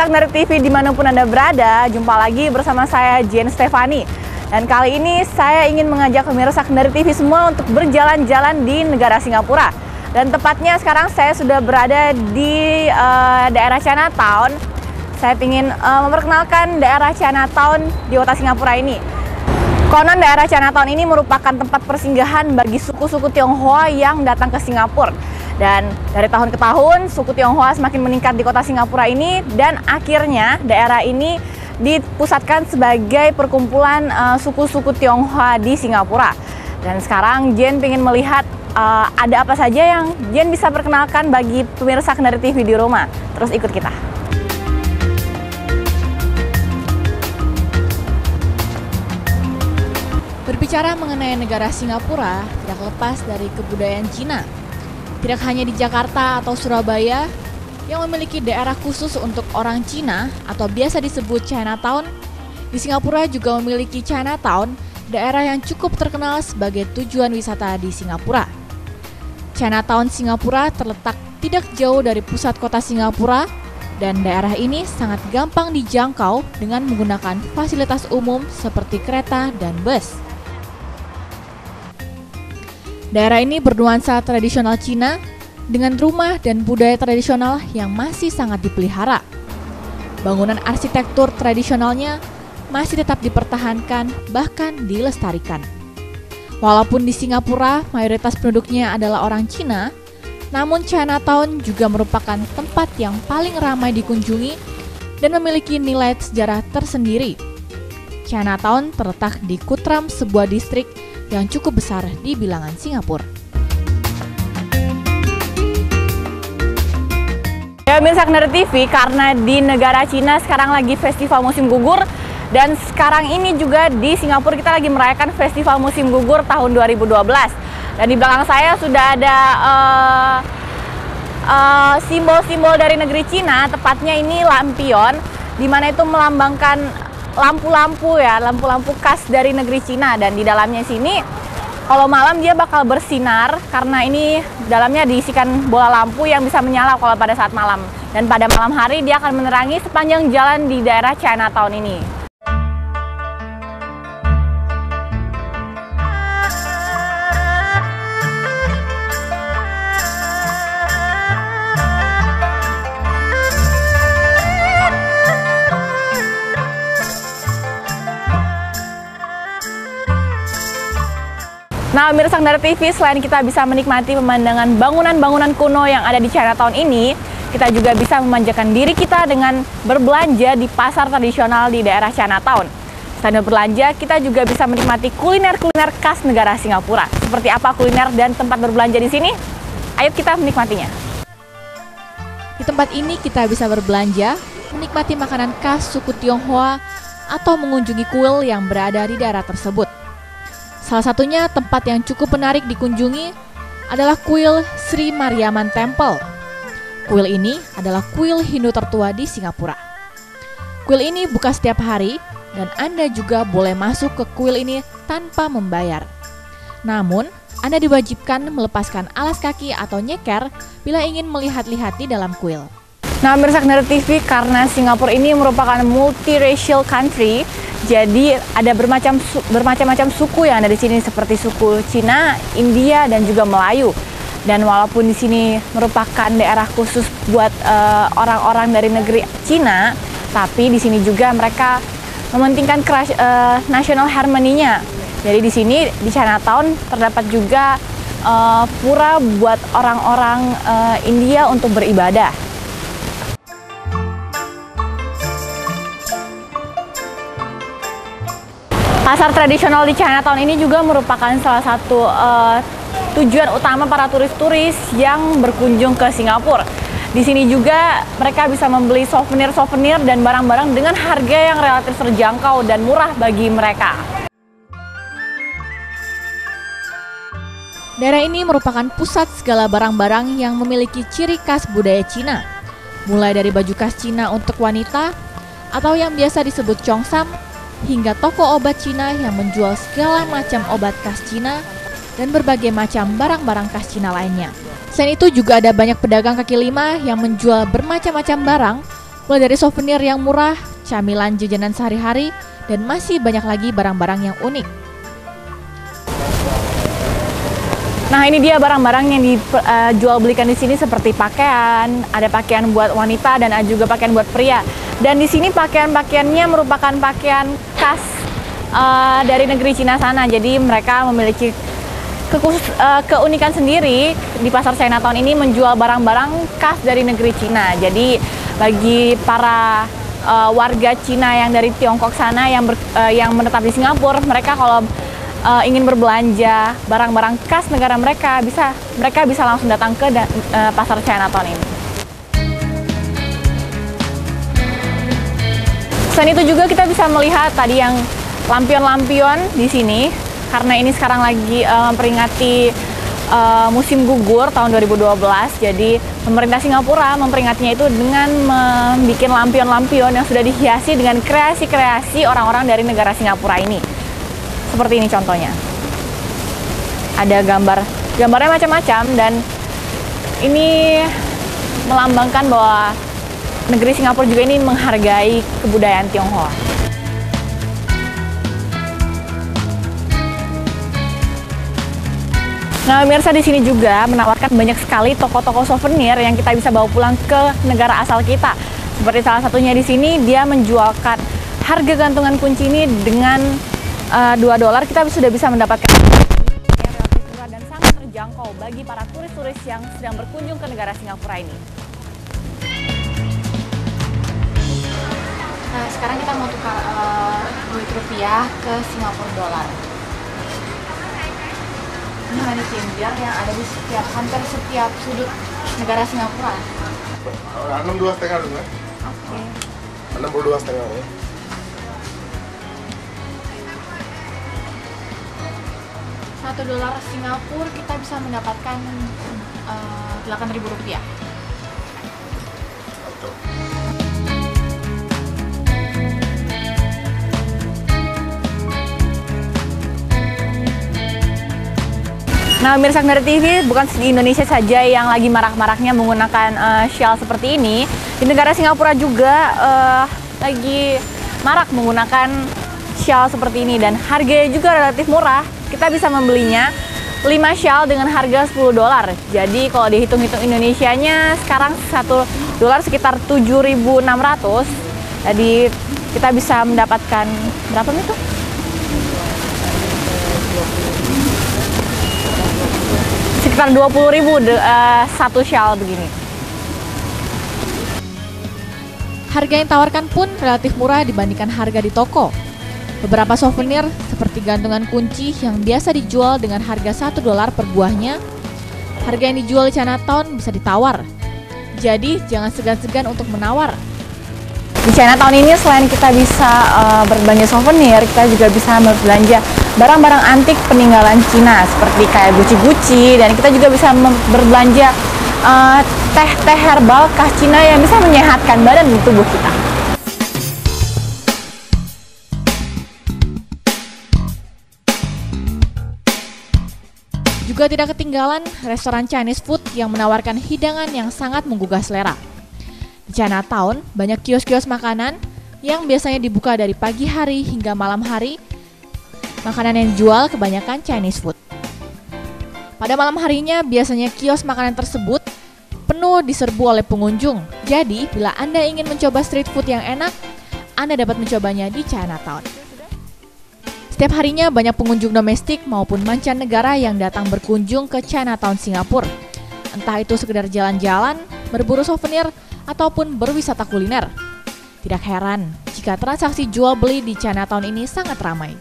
Pemirsa Akner TV dimanapun Anda berada, jumpa lagi bersama saya Jen Stefani. Dan kali ini saya ingin mengajak pemirsa Akner TV semua untuk berjalan-jalan di negara Singapura. Dan tepatnya sekarang saya sudah berada di daerah Chinatown. Saya ingin memperkenalkan daerah Chinatown di kota Singapura ini. Konon daerah Chinatown ini merupakan tempat persinggahan bagi suku-suku Tionghoa yang datang ke Singapura. Dan dari tahun ke tahun, suku Tionghoa semakin meningkat di kota Singapura ini, dan akhirnya daerah ini dipusatkan sebagai perkumpulan suku-suku Tionghoa di Singapura. Dan sekarang Jen ingin melihat ada apa saja yang Jen bisa perkenalkan bagi pemirsa Akner TV di rumah. Terus ikut kita. Berbicara mengenai negara Singapura, tidak lepas dari kebudayaan Cina. Tidak hanya di Jakarta atau Surabaya yang memiliki daerah khusus untuk orang Cina atau biasa disebut Chinatown, di Singapura juga memiliki Chinatown, daerah yang cukup terkenal sebagai tujuan wisata di Singapura. Chinatown Singapura terletak tidak jauh dari pusat kota Singapura, dan daerah ini sangat gampang dijangkau dengan menggunakan fasilitas umum seperti kereta dan bus. Daerah ini bernuansa tradisional Cina dengan rumah dan budaya tradisional yang masih sangat dipelihara. Bangunan arsitektur tradisionalnya masih tetap dipertahankan, bahkan dilestarikan. Walaupun di Singapura mayoritas penduduknya adalah orang Cina, namun Chinatown juga merupakan tempat yang paling ramai dikunjungi dan memiliki nilai sejarah tersendiri. Chinatown terletak di Kutram, sebuah distrik yang cukup besar di bilangan Singapura. Ya, pemirsa Akner TV, karena di negara Cina sekarang lagi festival musim gugur, dan sekarang ini juga di Singapura kita lagi merayakan festival musim gugur tahun 2012. Dan di belakang saya sudah ada simbol-simbol dari negeri Cina, tepatnya ini lampion, di mana itu melambangkan lampu-lampu ya, lampu-lampu khas dari negeri Cina. Dan di dalamnya sini kalau malam dia bakal bersinar karena ini dalamnya diisikan bola lampu yang bisa menyala kalau pada saat malam. Dan pada malam hari dia akan menerangi sepanjang jalan di daerah Chinatown ini. Nah, pemirsa Akner TV, selain kita bisa menikmati pemandangan bangunan-bangunan kuno yang ada di Chinatown ini, kita juga bisa memanjakan diri kita dengan berbelanja di pasar tradisional di daerah Chinatown. Selain berbelanja, kita juga bisa menikmati kuliner-kuliner khas negara Singapura. Seperti apa kuliner dan tempat berbelanja di sini? Ayo kita menikmatinya. Di tempat ini kita bisa berbelanja, menikmati makanan khas suku Tionghoa, atau mengunjungi kuil yang berada di daerah tersebut. Salah satunya tempat yang cukup menarik dikunjungi adalah kuil Sri Mariamman Temple. Kuil ini adalah kuil Hindu tertua di Singapura. Kuil ini buka setiap hari dan Anda juga boleh masuk ke kuil ini tanpa membayar. Namun, Anda diwajibkan melepaskan alas kaki atau nyeker bila ingin melihat-lihat di dalam kuil. Nah, pemirsa Akner TV, karena Singapura ini merupakan multiracial country, jadi ada bermacam-macam suku yang ada di sini seperti suku Cina, India, dan juga Melayu. Dan walaupun di sini merupakan daerah khusus buat orang-orang dari negeri Cina, tapi di sini juga mereka mementingkan national harmony-nya. Jadi di sini di Chinatown terdapat juga pura buat orang-orang India untuk beribadah. Pasar tradisional di Chinatown ini juga merupakan salah satu tujuan utama para turis-turis yang berkunjung ke Singapura. Di sini juga mereka bisa membeli souvenir-souvenir dan barang-barang dengan harga yang relatif terjangkau dan murah bagi mereka. Daerah ini merupakan pusat segala barang-barang yang memiliki ciri khas budaya Cina, mulai dari baju khas Cina untuk wanita atau yang biasa disebut Cheongsam, hingga toko obat Cina yang menjual segala macam obat khas Cina dan berbagai macam barang-barang khas Cina lainnya. Selain itu juga ada banyak pedagang kaki lima yang menjual bermacam-macam barang mulai dari souvenir yang murah, camilan jajanan sehari-hari, dan masih banyak lagi barang-barang yang unik. Nah, ini dia barang-barang yang dijual belikan di sini seperti pakaian, ada pakaian buat wanita dan ada juga pakaian buat pria. Dan di sini pakaian-pakaiannya merupakan pakaian khas dari negeri Cina sana. Jadi mereka memiliki keunikan sendiri di pasar Chinatown ini menjual barang-barang khas dari negeri Cina. Jadi bagi para warga Cina yang dari Tiongkok sana yang menetap di Singapura, mereka kalau ingin berbelanja barang-barang khas negara mereka bisa langsung datang ke pasar Chinatown ini. Selain itu juga kita bisa melihat tadi yang lampion-lampion di sini, karena ini sekarang lagi memperingati musim gugur tahun 2012. Jadi pemerintah Singapura memperingatinya itu dengan membuat lampion-lampion yang sudah dihiasi dengan kreasi-kreasi orang-orang dari negara Singapura ini. Seperti ini contohnya. Ada gambarnya macam-macam, dan ini melambangkan bahwa negeri Singapura juga ini menghargai kebudayaan Tionghoa. Nah, pemirsa, di sini juga menawarkan banyak sekali toko-toko souvenir yang kita bisa bawa pulang ke negara asal kita. Seperti salah satunya di sini, dia menjualkan harga gantungan kunci ini dengan $2, kita sudah bisa mendapatkan yang relatif murah dan sangat terjangkau bagi para turis-turis yang sedang berkunjung ke negara Singapura ini. Nah, sekarang kita mau tukar duit rupiah ke Singapura dolar. Ini money changer yang ada di hampir setiap sudut negara Singapura. 62,5 dulu ya? Oke. 62,5 ya. $1 Singapura kita bisa mendapatkan Rp8.000. Nah, pemirsa Kendari TV, bukan di Indonesia saja yang lagi marak-maraknya menggunakan shawl seperti ini. Di negara Singapura juga lagi marak menggunakan shawl seperti ini, dan harganya juga relatif murah. Kita bisa membelinya 5 shawl dengan harga $10. Jadi kalau dihitung-hitung Indonesianya sekarang $1 sekitar 7.600. Jadi kita bisa mendapatkan berapa itu? Sekitar 20.000 satu shawl begini. Harga yang ditawarkan pun relatif murah dibandingkan harga di toko. Beberapa souvenir seperti gantungan kunci yang biasa dijual dengan harga $1 per buahnya, harga yang dijual di Chinatown bisa ditawar. Jadi jangan segan-segan untuk menawar. Di Chinatown ini selain kita bisa berbelanja souvenir, kita juga bisa berbelanja barang-barang antik peninggalan Cina seperti kayak guci-guci, dan kita juga bisa berbelanja teh-teh herbal khas Cina yang bisa menyehatkan badan dan tubuh kita. Juga tidak ketinggalan restoran Chinese food yang menawarkan hidangan yang sangat menggugah selera. Di Chinatown, banyak kios-kios makanan yang biasanya dibuka dari pagi hari hingga malam hari. Makanan yang dijual kebanyakan Chinese food. Pada malam harinya, biasanya kios makanan tersebut penuh diserbu oleh pengunjung. Jadi, bila Anda ingin mencoba street food yang enak, Anda dapat mencobanya di Chinatown. Setiap harinya banyak pengunjung domestik maupun mancanegara yang datang berkunjung ke Chinatown Singapura. Entah itu sekedar jalan-jalan, berburu souvenir, ataupun berwisata kuliner. Tidak heran jika transaksi jual beli di Chinatown ini sangat ramai.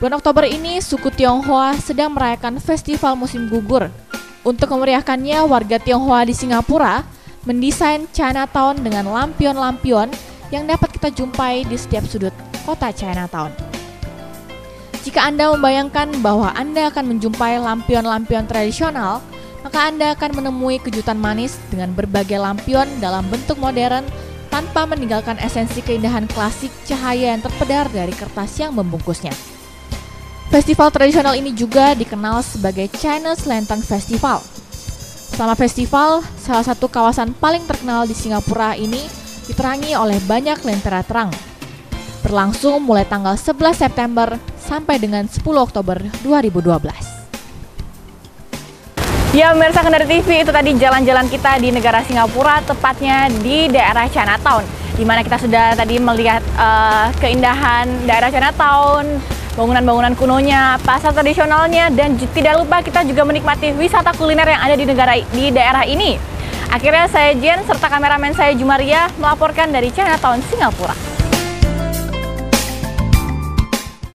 Bulan Oktober ini, suku Tionghoa sedang merayakan festival musim gugur. Untuk memeriahkannya, warga Tionghoa di Singapura mendesain Chinatown dengan lampion-lampion yang dapat kita jumpai di setiap sudut kota Chinatown. Jika Anda membayangkan bahwa Anda akan menjumpai lampion-lampion tradisional, maka Anda akan menemui kejutan manis dengan berbagai lampion dalam bentuk modern tanpa meninggalkan esensi keindahan klasik cahaya yang terpedar dari kertas yang membungkusnya. Festival tradisional ini juga dikenal sebagai Chinese Lantern Festival. Selama festival, salah satu kawasan paling terkenal di Singapura ini diterangi oleh banyak lentera terang. Berlangsung mulai tanggal 11 September sampai dengan 10 Oktober 2012. Ya, pemirsa Kendari TV, itu tadi jalan-jalan kita di negara Singapura, tepatnya di daerah Chinatown, di mana kita sudah tadi melihat keindahan daerah Chinatown, bangunan-bangunan kunonya, pasar tradisionalnya, dan tidak lupa kita juga menikmati wisata kuliner yang ada di daerah ini. Akhirnya saya Jen serta kameramen saya Jumaria melaporkan dari Chinatown, Singapura.